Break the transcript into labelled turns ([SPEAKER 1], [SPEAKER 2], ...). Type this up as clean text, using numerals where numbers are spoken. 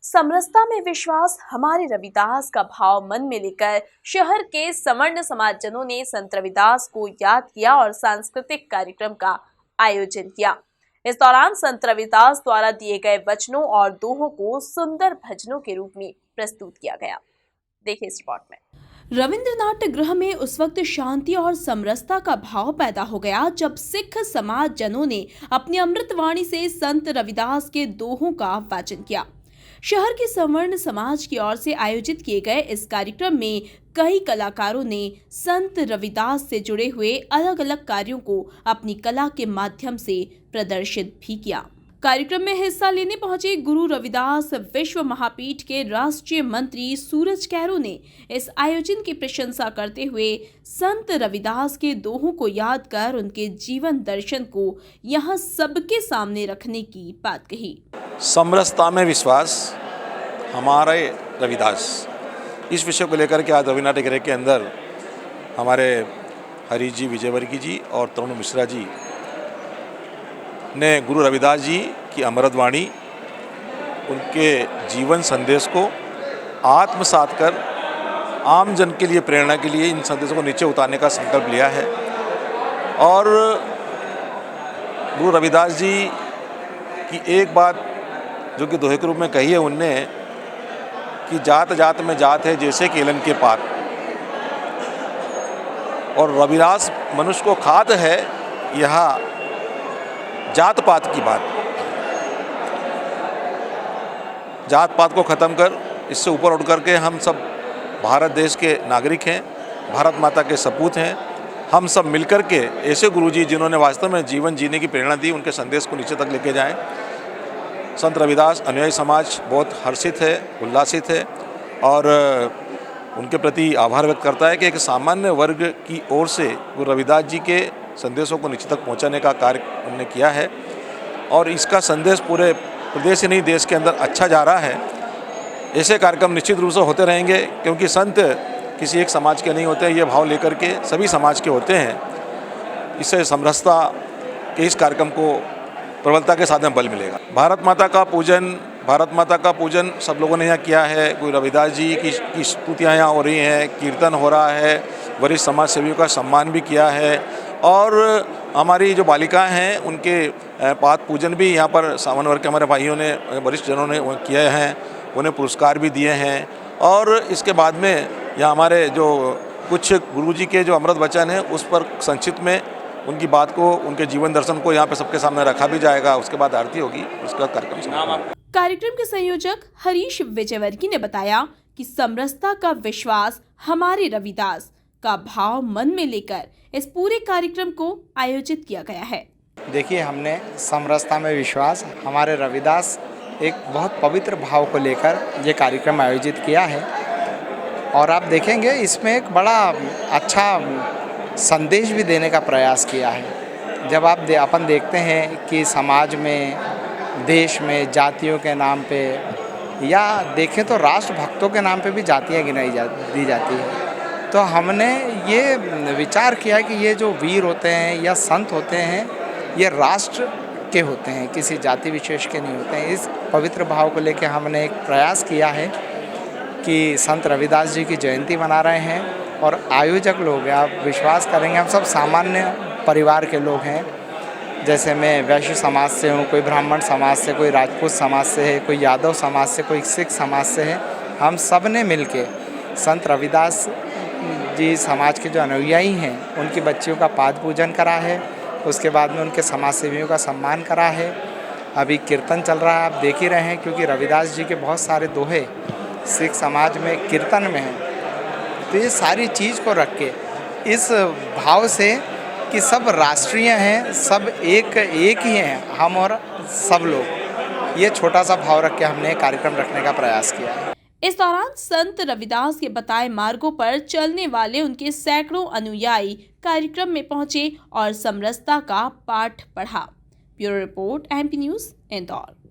[SPEAKER 1] समरसता में विश्वास हमारे रविदास का भाव मन में लेकर शहर के सवर्ण समाजजनों ने संत रविदास को याद किया और सांस्कृतिक कार्यक्रम का आयोजन किया। इस दौरान संत रविदास द्वारा दिए गए वचनों और दोहों को सुंदर भजनों के रूप में प्रस्तुत किया गया। देखिए इस रिपोर्ट में। रविंद्रनाथ गृह में उस वक्त शांति और समरसता का भाव पैदा हो गया जब सिख समाज जनों ने अपनी अमृतवाणी से संत रविदास के दोहों का वाचन किया। शहर के सवर्ण समाज की ओर से आयोजित किए गए इस कार्यक्रम में कई कलाकारों ने संत रविदास से जुड़े हुए अलग अलग कार्यों को अपनी कला के माध्यम से प्रदर्शित भी किया। कार्यक्रम में हिस्सा लेने पहुंचे गुरु रविदास विश्व महापीठ के राष्ट्रीय मंत्री सूरज कैरो ने इस आयोजन की प्रशंसा करते हुए संत रविदास के दोहों को याद कर उनके जीवन दर्शन को यहां सबके सामने रखने की बात कही।
[SPEAKER 2] समरसता में विश्वास हमारे रविदास, इस विषय को लेकर के आज रविन्द्रनाथ गृह के अंदर हमारे हरीश जी, विजयवर्गीय जी और तरुण मिश्रा जी ने गुरु रविदास जी की अमृतवाणी, उनके जीवन संदेश को आत्मसात कर आम जन के लिए प्रेरणा के लिए इन संदेशों को नीचे उतारने का संकल्प लिया है। और गुरु रविदास जी की एक बात जो कि दोहे के रूप में कही है उनने कि जात जात में जात है जैसे केलन के पात, और रविदास मनुष्य को खाद है यह जात पात की बात। जात पात को ख़त्म कर इससे ऊपर उठ करके हम सब भारत देश के नागरिक हैं, भारत माता के सपूत हैं। हम सब मिलकर के ऐसे गुरुजी जिन्होंने वास्तव में जीवन जीने की प्रेरणा दी, उनके संदेश को नीचे तक लेके जाएं। संत रविदास अनुयायी समाज बहुत हर्षित है, उल्लासित है और उनके प्रति आभार व्यक्त करता है कि एक सामान्य वर्ग की ओर से गुरु रविदास जी के संदेशों को नीचे तक पहुंचाने का कार्य उन्होंने किया है और इसका संदेश पूरे प्रदेश ही नहीं देश के अंदर अच्छा जा रहा है। ऐसे कार्यक्रम निश्चित रूप से होते रहेंगे क्योंकि संत किसी एक समाज के नहीं होते, ये भाव लेकर के सभी समाज के होते हैं। इससे समरसता के इस कार्यक्रम को प्रबलता के साथ में बल मिलेगा। भारत माता का पूजन सब लोगों ने यहाँ किया है। गुरु रविदास जी की स्तुतियाँ यहाँ हो रही हैं, कीर्तन हो रहा है, वरिष्ठ समाज सेवियों का सम्मान भी किया है और हमारी जो बालिकाएं हैं उनके पाद पूजन भी यहाँ पर सामान्य वर्ग के हमारे भाइयों ने, वरिष्ठ जनों ने किए हैं, उन्हें पुरस्कार भी दिए हैं। और इसके बाद में यहाँ हमारे जो कुछ गुरुजी के जो अमृत वचन हैं उस पर संक्षिप्त में उनकी बात को, उनके जीवन दर्शन को यहाँ पे सबके सामने रखा भी जाएगा। उसके बाद आरती होगी, उसका
[SPEAKER 1] कार्यक्रम के संयोजक हरीश विजयवर्गीय ने बताया कि समरसता का विश्वास हमारे रविदास का भाव मन में लेकर इस पूरे कार्यक्रम को आयोजित किया गया है।
[SPEAKER 3] देखिए, हमने समरसता में विश्वास हमारे रविदास एक बहुत पवित्र भाव को लेकर ये कार्यक्रम आयोजित किया है और आप देखेंगे इसमें एक बड़ा अच्छा संदेश भी देने का प्रयास किया है। जब अपन देखते हैं कि समाज में, देश में जातियों के नाम पे या देखें तो राष्ट्रभक्तों के नाम पे भी जातियाँ दी जाती है, तो हमने ये विचार किया कि ये जो वीर होते हैं या संत होते हैं ये राष्ट्र के होते हैं, किसी जाति विशेष के नहीं होते हैं। इस पवित्र भाव को लेकर हमने एक प्रयास किया है कि संत रविदास जी की जयंती मना रहे हैं और आयोजक लोग हैं, आप विश्वास करेंगे हम सब सामान्य परिवार के लोग हैं। जैसे मैं वैश्य समाज से हूँ, कोई ब्राह्मण समाज से, कोई राजपूत समाज से है, कोई यादव समाज से, कोई सिख समाज से है। हम सब ने मिल के संत रविदास जी समाज के जो अनुयायी हैं उनकी बच्चियों का पाद पूजन करा है। उसके बाद में उनके समाज सेवियों का सम्मान करा है। अभी कीर्तन चल रहा है, आप देख ही रहे हैं, क्योंकि रविदास जी के बहुत सारे दोहे सिख समाज में कीर्तन में हैं। तो ये सारी चीज़ को रख के इस भाव से कि सब राष्ट्रीय हैं, सब एक ही हैं, हम और सब लोग, ये छोटा सा भाव रख के हमने कार्यक्रम रखने का प्रयास किया है।
[SPEAKER 1] इस दौरान संत रविदास के बताए मार्गों पर चलने वाले उनके सैकड़ों अनुयायी कार्यक्रम में पहुंचे और समरसता का पाठ पढ़ा। Bureau report, MP news, Indore.